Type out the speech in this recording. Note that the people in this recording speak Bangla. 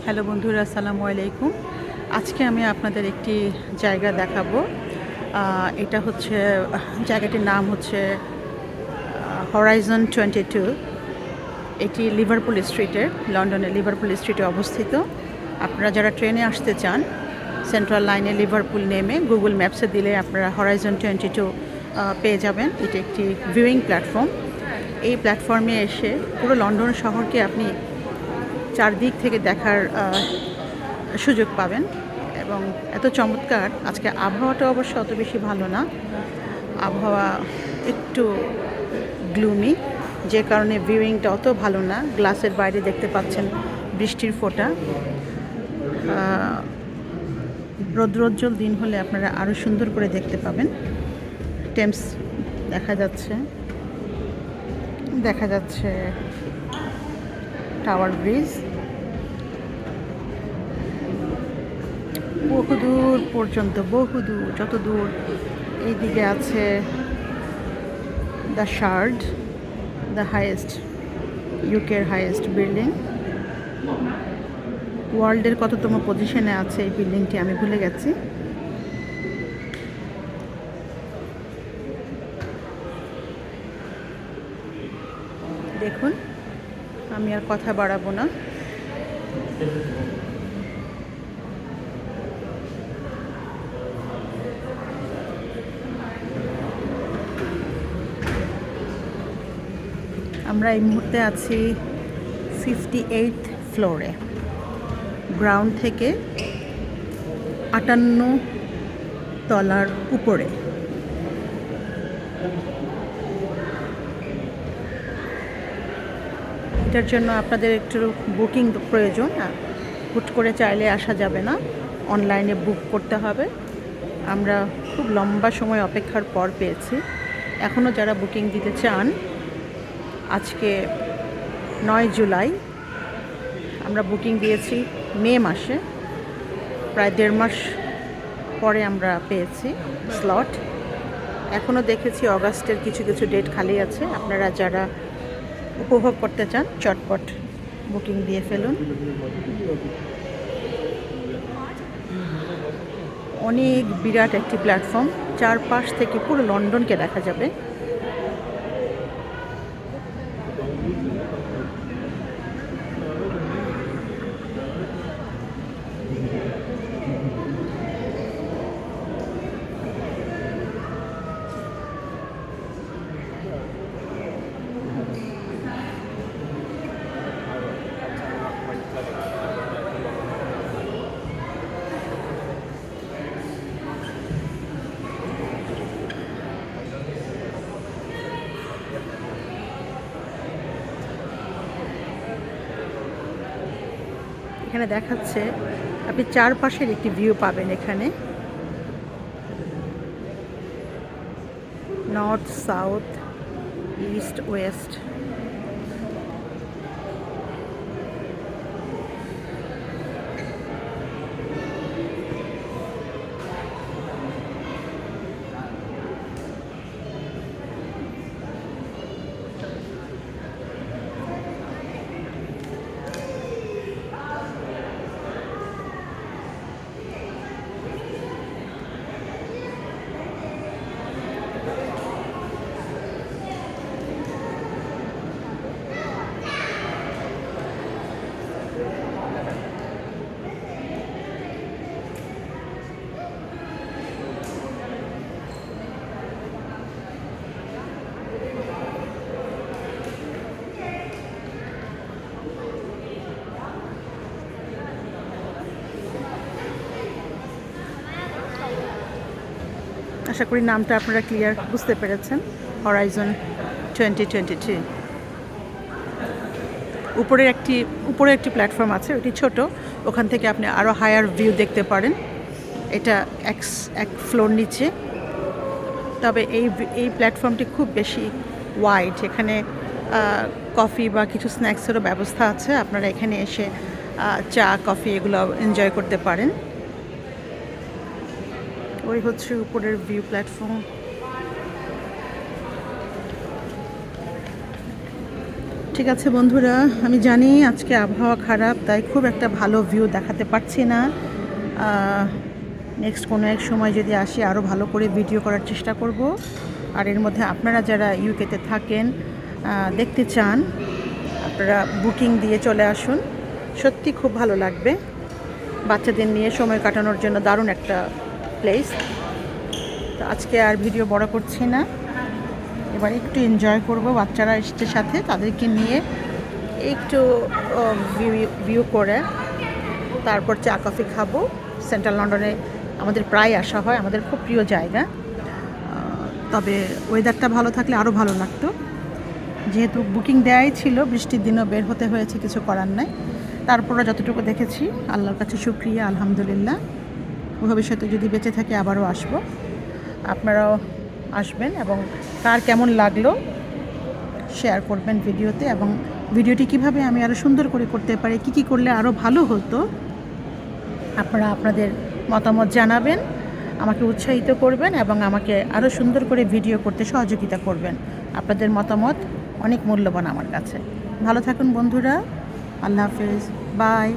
হ্যালো বন্ধুরা, আসসালামু আলাইকুম। আজকে আমি আপনাদের একটি জায়গা দেখাবো। এটা হচ্ছে জায়গাটির নাম হচ্ছে হরাইজন 22। এটি লিভারপুল স্ট্রিটে, লন্ডনের লিভারপুল স্ট্রিটে অবস্থিত। আপনারা যারা ট্রেনে আসতে চান, সেন্ট্রাল লাইনে লিভারপুল নেমে গুগল ম্যাপসে দিলে আপনারা হরাইজন 22 পেয়ে যাবেন। এটি একটি ভিউইং প্ল্যাটফর্ম। এই প্ল্যাটফর্মে এসে পুরো লন্ডন শহরকে আপনি চারদিক থেকে দেখার সুযোগ পাবেন এবং এত চমৎকার। আজকে আবহাওয়াটা অবশ্য অত বেশি ভালো না, আবহাওয়া একটু গ্লুমি, যে কারণে ভিউইংটা অত ভালো না। গ্লাসের বাইরে দেখতে পাচ্ছেন বৃষ্টির ফোঁটা। রৌদ্রোজ্জ্বল দিন হলে আপনারা আরও সুন্দর করে দেখতে পাবেন। টেমস দেখা যাচ্ছে, দেখা যাচ্ছে টাওয়ার ব্রিজ। বহুদূর পর্যন্ত, বহুদূর, যত দূর এইদিকে আছে দ্য শার্ড, দ্য হাইয়েস্ট, ইউকের হাইয়েস্ট বিল্ডিং। ওয়ার্ল্ডের কততম পজিশনে আছে এই বিল্ডিংটি আমি ভুলে গেছি। দেখুন, আমি আর কথা বাড়াবো না। আমরা এই মুহূর্তে আছি 58th ফ্লোরে, গ্রাউন্ড থেকে 58 তলার উপরে। এটার জন্য আপনাদের একটু বুকিং প্রয়োজন। হুট করে চাইলে আসা যাবে না, অনলাইনে বুক করতে হবে। আমরা খুব লম্বা সময় অপেক্ষার পর পেয়েছি। এখনও যারা বুকিং দিতে চান, আজকে 9 জুলাই, আমরা বুকিং দিয়েছি মে মাসে, প্রায় 1.5 মাস পরে আমরা পেয়েছি স্লট। এখনও দেখেছি অগাস্টের কিছু কিছু ডেট খালি আছে। আপনারা যারা উপভোগ করতে চান চটপট বুকিং দিয়ে ফেলুন। অনেক বিরাট একটি প্ল্যাটফর্ম, চারপাশ থেকে পুরো লন্ডনকে দেখা যাবে। এখানে দেখাচ্ছে আপনি চারপাশের একটি ভিউ পাবেন। এখানে নর্থ, সাউথ, ইস্ট, ওয়েস্ট। আশা করি নামটা আপনারা ক্লিয়ার বুঝতে পেরেছেন, হরাইজন 2023। উপরে একটি প্ল্যাটফর্ম আছে, ওটি ছোট, ওখান থেকে আপনি আরও হায়ার ভিউ দেখতে পারেন। এটা এক ফ্লোর নিচে। তবে এই প্ল্যাটফর্মটি খুব বেশি ওয়াইড। এখানে কফি বা কিছু স্ন্যাক্সেরও ব্যবস্থা আছে। আপনারা এখানে এসে চা, কফি এগুলো এনজয় করতে পারেন। ওই হচ্ছে উপরের ভিউ প্ল্যাটফর্ম। ঠিক আছে বন্ধুরা, আমি জানি আজকে আবহাওয়া খারাপ, তাই খুব একটা ভালো ভিউ দেখাতে পারছি না। নেক্সট কোনো এক সময় যদি আসি আরও ভালো করে ভিডিও করার চেষ্টা করব। আর এর মধ্যে আপনারা যারা ইউকেতে থাকেন, দেখতে চান, আপনারা বুকিং দিয়ে চলে আসুন। সত্যি খুব ভালো লাগবে। বাচ্চাদের নিয়ে সময় কাটানোর জন্য দারুণ একটা প্লেস। তো আজকে আর ভিডিও বড় করছি না, এবার একটু এনজয় করব। বাচ্চারা এসছে সাথে, তাদেরকে নিয়ে একটু ভিউ করে তারপর চা কফি খাবো। সেন্ট্রাল লন্ডনে আমাদের প্রায় আসা হয়, আমাদের খুব প্রিয় জায়গা। তবে ওয়েদারটা ভালো থাকলে আরও ভালো লাগতো। যেহেতু বুকিং দেওয়াই ছিল, বৃষ্টির দিনও বের হতে হয়েছে, কিছু করার নাই। তারপরে যতটুকু দেখেছি, আল্লাহর কাছে শুকরিয়া, আলহামদুলিল্লাহ। ভবিষ্যতে যদি বেঁচে থাকে আবারও আসব। আপনারাও আসবেন এবং কার কেমন লাগলো শেয়ার করবেন ভিডিওতে, এবং ভিডিওটি কিভাবে আমি আরও সুন্দর করে করতে পারি, কী করলে আরও ভালো হতো, আপনারা আপনাদের মতামত জানাবেন, আমাকে উৎসাহিত করবেন এবং আমাকে আরও সুন্দর করে ভিডিও করতে সহযোগিতা করবেন। আপনাদের মতামত অনেক মূল্যবান আমার কাছে। ভালো থাকুন বন্ধুরা, আল্লাহ হাফেজ, বাই।